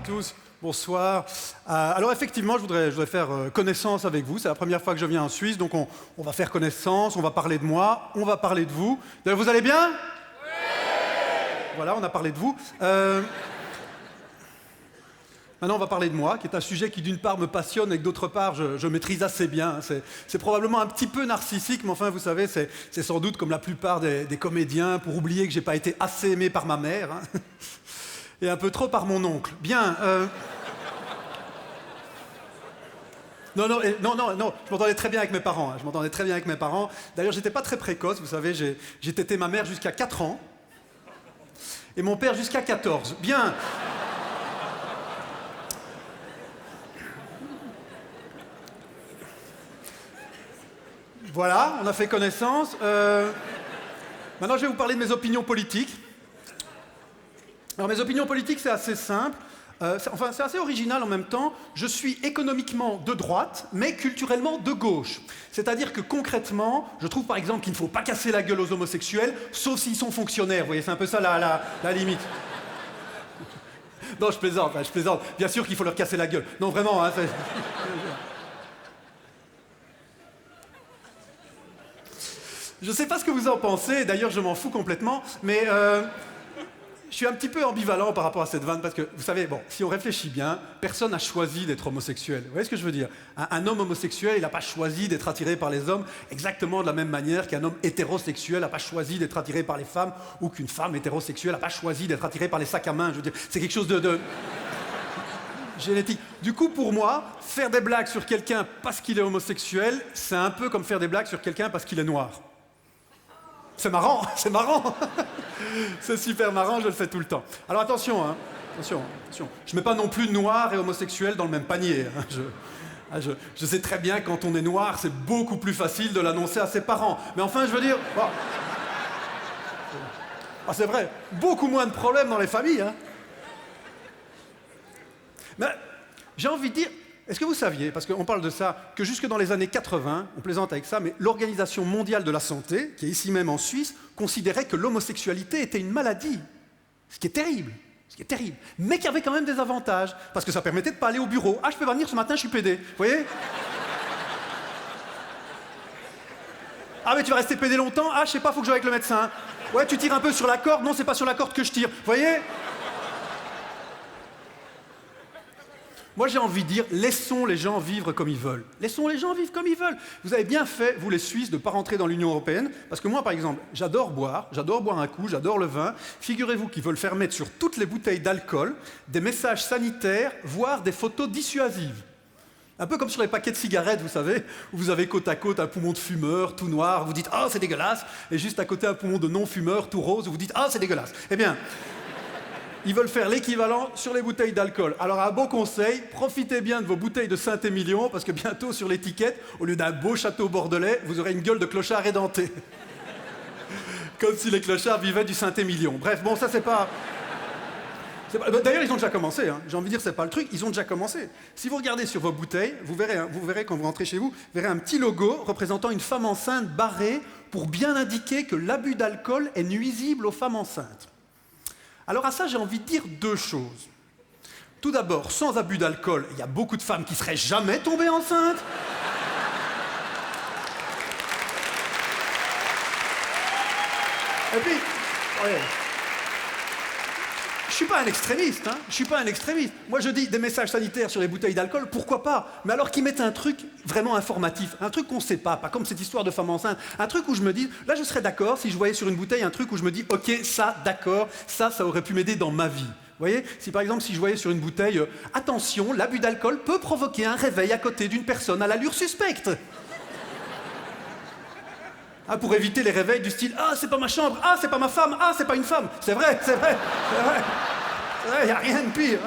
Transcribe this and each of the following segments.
tous, bonsoir. Alors effectivement, je voudrais faire connaissance avec vous. C'est la première fois que je viens en Suisse, donc on va faire connaissance, on va parler de moi, on va parler de vous. D'ailleurs, vous allez bien? Oui. Voilà, on a parlé de vous. Maintenant, on va parler de moi, qui est un sujet qui, d'une part, me passionne et que, d'autre part, je maîtrise assez bien. C'est probablement un petit peu narcissique, mais enfin, vous savez, c'est sans doute comme la plupart des comédiens, pour oublier que j'ai pas été assez aimé par ma mère, hein, et un peu trop par mon oncle. Bien. Non, je m'entendais très bien avec mes parents. Hein, je m'entendais très bien avec mes parents. D'ailleurs, j'étais pas très précoce, vous savez, j'ai tété ma mère jusqu'à 4 ans, et mon père jusqu'à 14. Bien. Voilà, on a fait connaissance. Maintenant, je vais vous parler de mes opinions politiques. Alors, mes opinions politiques, c'est assez simple. C'est assez original en même temps. Je suis économiquement de droite, mais culturellement de gauche. C'est-à-dire que concrètement, je trouve par exemple qu'il ne faut pas casser la gueule aux homosexuels, sauf s'ils sont fonctionnaires. Vous voyez, c'est un peu ça la limite. Non, je plaisante. Bien sûr qu'il faut leur casser la gueule. Non, vraiment, hein, Je sais pas ce que vous en pensez, d'ailleurs je m'en fous complètement, mais je suis un petit peu ambivalent par rapport à cette vanne, parce que, vous savez, bon, si on réfléchit bien, personne n'a choisi d'être homosexuel. Vous voyez ce que je veux dire? Un homme homosexuel, il n'a pas choisi d'être attiré par les hommes, exactement de la même manière qu'un homme hétérosexuel n'a pas choisi d'être attiré par les femmes, ou qu'une femme hétérosexuelle n'a pas choisi d'être attirée par les sacs à main. Je veux dire, c'est quelque chose de génétique. Du coup, pour moi, faire des blagues sur quelqu'un parce qu'il est homosexuel, c'est un peu comme faire des blagues sur quelqu'un parce qu'il est noir. C'est marrant, c'est marrant. C'est super marrant, je le fais tout le temps. Alors attention, hein, attention. Je mets pas non plus noir et homosexuel dans le même panier. Hein. Je sais très bien que quand on est noir, c'est beaucoup plus facile de l'annoncer à ses parents. Mais enfin, je veux dire... Bon. Ah, c'est vrai, beaucoup moins de problèmes dans les familles. Hein. Mais j'ai envie de dire... Est-ce que vous saviez, parce qu'on parle de ça, que jusque dans les années 80, on plaisante avec ça, mais l'Organisation mondiale de la santé, qui est ici même en Suisse, considérait que l'homosexualité était une maladie. Ce qui est terrible, mais qui avait quand même des avantages, parce que ça permettait de ne pas aller au bureau. Ah, je peux pas venir ce matin, je suis pédé. Vous voyez? Ah, mais tu vas rester pédé longtemps? Ah, je sais pas, faut que je joue avec le médecin. Ouais, tu tires un peu sur la corde? Non, c'est pas sur la corde que je tire. Vous voyez? Moi, j'ai envie de dire, laissons les gens vivre comme ils veulent. Laissons les gens vivre comme ils veulent. Vous avez bien fait, vous les Suisses, de ne pas rentrer dans l'Union européenne, parce que moi, par exemple, j'adore boire un coup, j'adore le vin. Figurez-vous qu'ils veulent faire mettre sur toutes les bouteilles d'alcool des messages sanitaires, voire des photos dissuasives. Un peu comme sur les paquets de cigarettes, vous savez, où vous avez côte à côte un poumon de fumeur, tout noir, vous dites « Ah, c'est dégueulasse !» et juste à côté un poumon de non-fumeur, tout rose, où vous dites « Ah, c'est dégueulasse !» Eh bien... Ils veulent faire l'équivalent sur les bouteilles d'alcool. Alors un bon conseil, profitez bien de vos bouteilles de Saint-Émilion, parce que bientôt sur l'étiquette, au lieu d'un beau château bordelais, vous aurez une gueule de clochard édenté. Comme si les clochards vivaient du Saint-Émilion. Bref, bon, ça c'est pas... D'ailleurs, ils ont déjà commencé, hein. J'ai envie de dire, c'est pas le truc, ils ont déjà commencé. Si vous regardez sur vos bouteilles, vous verrez quand vous rentrez chez vous, vous verrez un petit logo représentant une femme enceinte barrée pour bien indiquer que l'abus d'alcool est nuisible aux femmes enceintes. Alors à ça, j'ai envie de dire deux choses. Tout d'abord, sans abus d'alcool, il y a beaucoup de femmes qui seraient jamais tombées enceintes. Et puis, ouais. Je suis pas un extrémiste, hein. Moi, je dis des messages sanitaires sur les bouteilles d'alcool, pourquoi pas? Mais alors qu'ils mettent un truc vraiment informatif, un truc qu'on sait pas comme cette histoire de femme enceinte, un truc où je me dis, là, je serais d'accord si je voyais sur une bouteille un truc où je me dis, ok, ça, d'accord, ça aurait pu m'aider dans ma vie. Vous voyez? Si par exemple, si je voyais sur une bouteille, attention, l'abus d'alcool peut provoquer un réveil à côté d'une personne à l'allure suspecte. Ah, pour éviter les réveils du style « Ah, c'est pas ma chambre, ah, c'est pas ma femme, ah, c'est pas une femme !» C'est vrai, il n'y a rien de pire.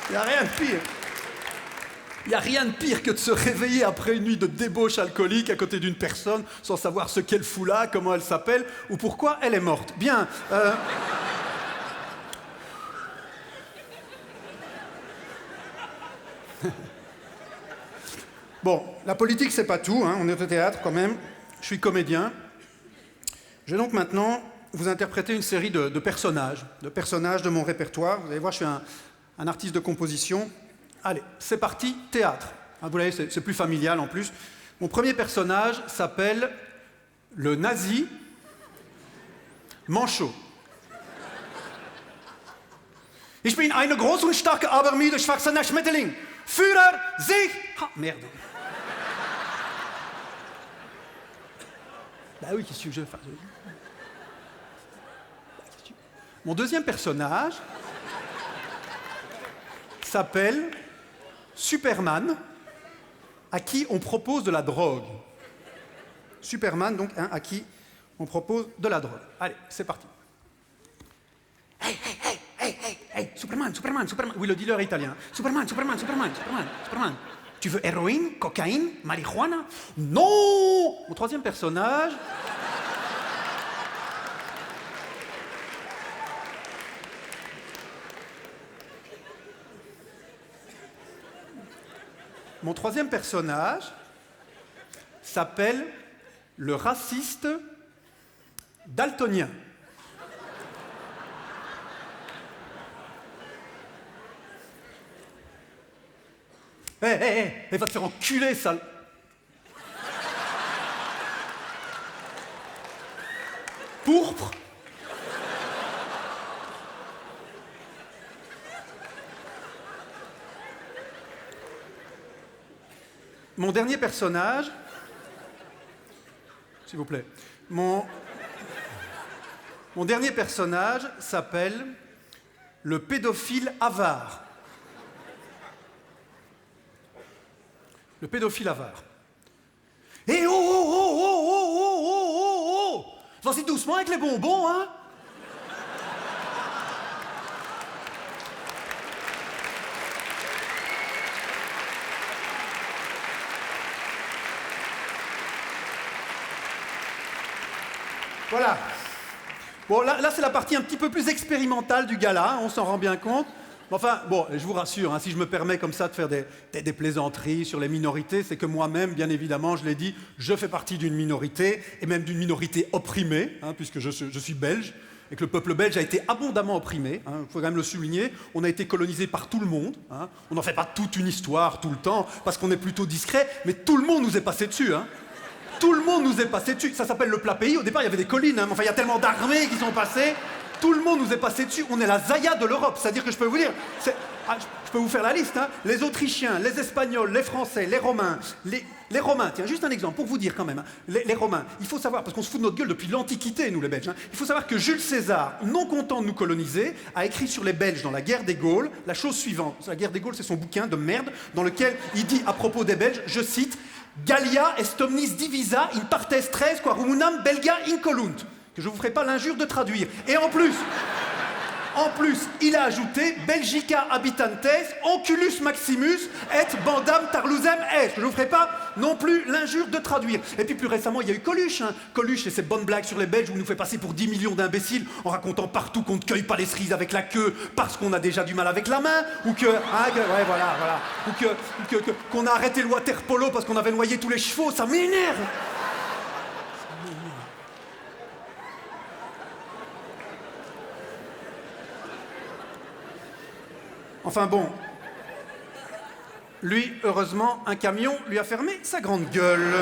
Il n'y a rien de pire que de se réveiller après une nuit de débauche alcoolique à côté d'une personne sans savoir ce qu'elle fout là, comment elle s'appelle ou pourquoi elle est morte. Bien. Bon, la politique, c'est pas tout, hein. On est au théâtre quand même. Je suis comédien. Je vais donc maintenant vous interpréter une série de personnages de mon répertoire. Vous allez voir, je suis un un artiste de composition. Allez, c'est parti, théâtre. Vous voyez, c'est plus familial en plus. Mon premier personnage s'appelle le nazi Manchot. Ich bin eine große und starke, aber müde schwachsinniger Schmetterling. Führer, sich... Ah, merde. Bah oui, qu'est-ce que je fais? Mon deuxième personnage s'appelle Superman, à qui on propose de la drogue. Superman, donc, à qui on propose de la drogue. Allez, c'est parti. Hey, hey, hey, hey, hey, hey, Superman, Superman, Superman. Oui, le dealer est italien. Superman, Superman, Superman, Superman, Superman. Tu veux héroïne, cocaïne, marijuana? Non! Mon troisième personnage... Mon troisième personnage s'appelle le raciste daltonien. Hé, va te faire enculer, sale... Pourpre. Mon dernier personnage, s'il vous plaît, mon dernier personnage s'appelle le pédophile avare. Le pédophile avare. Eh oh! Vas-y doucement avec les bonbons, hein? Voilà. Bon, là c'est la partie un petit peu plus expérimentale du gala, on s'en rend bien compte. Enfin, bon, je vous rassure, hein, si je me permets comme ça de faire des plaisanteries sur les minorités, c'est que moi-même, bien évidemment, je l'ai dit, je fais partie d'une minorité, et même d'une minorité opprimée, hein, puisque je suis belge, et que le peuple belge a été abondamment opprimé, il faut quand même le souligner. On a été colonisé par tout le monde, hein. On n'en fait pas toute une histoire tout le temps, parce qu'on est plutôt discret, mais tout le monde nous est passé dessus, hein. Tout le monde nous est passé dessus. Ça s'appelle le plat pays. Au départ, il y avait des collines. Hein. Enfin, il y a tellement d'armées qui sont passées. Tout le monde nous est passé dessus. On est la Zaya de l'Europe. C'est-à-dire que je peux vous dire... je peux vous faire la liste. Hein. Les Autrichiens, les Espagnols, les Français, les Romains. Les Romains, tiens, juste un exemple pour vous dire quand même. Hein. Les Romains, il faut savoir, parce qu'on se fout de notre gueule depuis l'Antiquité, nous les Belges. Hein. Il faut savoir que Jules César, non content de nous coloniser, a écrit sur les Belges dans la guerre des Gaules la chose suivante. La guerre des Gaules, c'est son bouquin de merde dans lequel il dit à propos des Belges, je cite... Gallia est omnis divisa in partes tres quarumunam belga incolunt. Que je ne vous ferai pas l'injure de traduire. Et en plus, il a ajouté Belgica habitantes, onculus maximus et bandam tarlusem est. Que je ne vous ferai pas non plus l'injure de traduire. Et puis plus récemment, il y a eu Coluche. Hein. Coluche et ses bonnes blagues sur les Belges où il nous fait passer pour 10 millions d'imbéciles en racontant partout qu'on ne cueille pas les cerises avec la queue parce qu'on a déjà du mal avec la main. Ou que... ouais, voilà. Ou qu'on a arrêté le water polo parce qu'on avait noyé tous les chevaux. Ça m'énerve. Enfin bon, lui, heureusement, un camion lui a fermé sa grande gueule.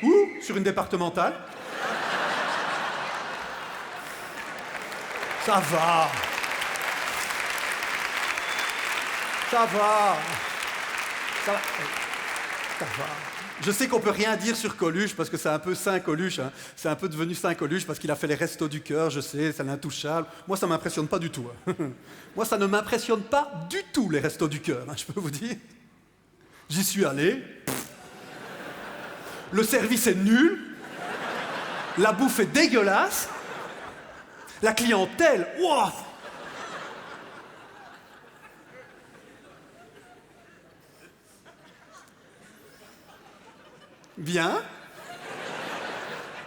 Ou sur une départementale. Ça va. Je sais qu'on peut rien dire sur Coluche parce que c'est un peu Saint Coluche, hein. C'est un peu devenu Saint Coluche parce qu'il a fait les restos du cœur, je sais, c'est l'intouchable. Moi, ça m'impressionne pas du tout. Hein. Moi, ça ne m'impressionne pas du tout, les restos du cœur, hein, je peux vous dire. J'y suis allé. Le service est nul. La bouffe est dégueulasse. La clientèle, wow. Bien.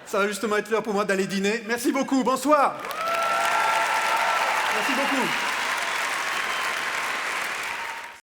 Ça va justement être l'heure pour moi d'aller dîner. Merci beaucoup, bonsoir. Merci beaucoup.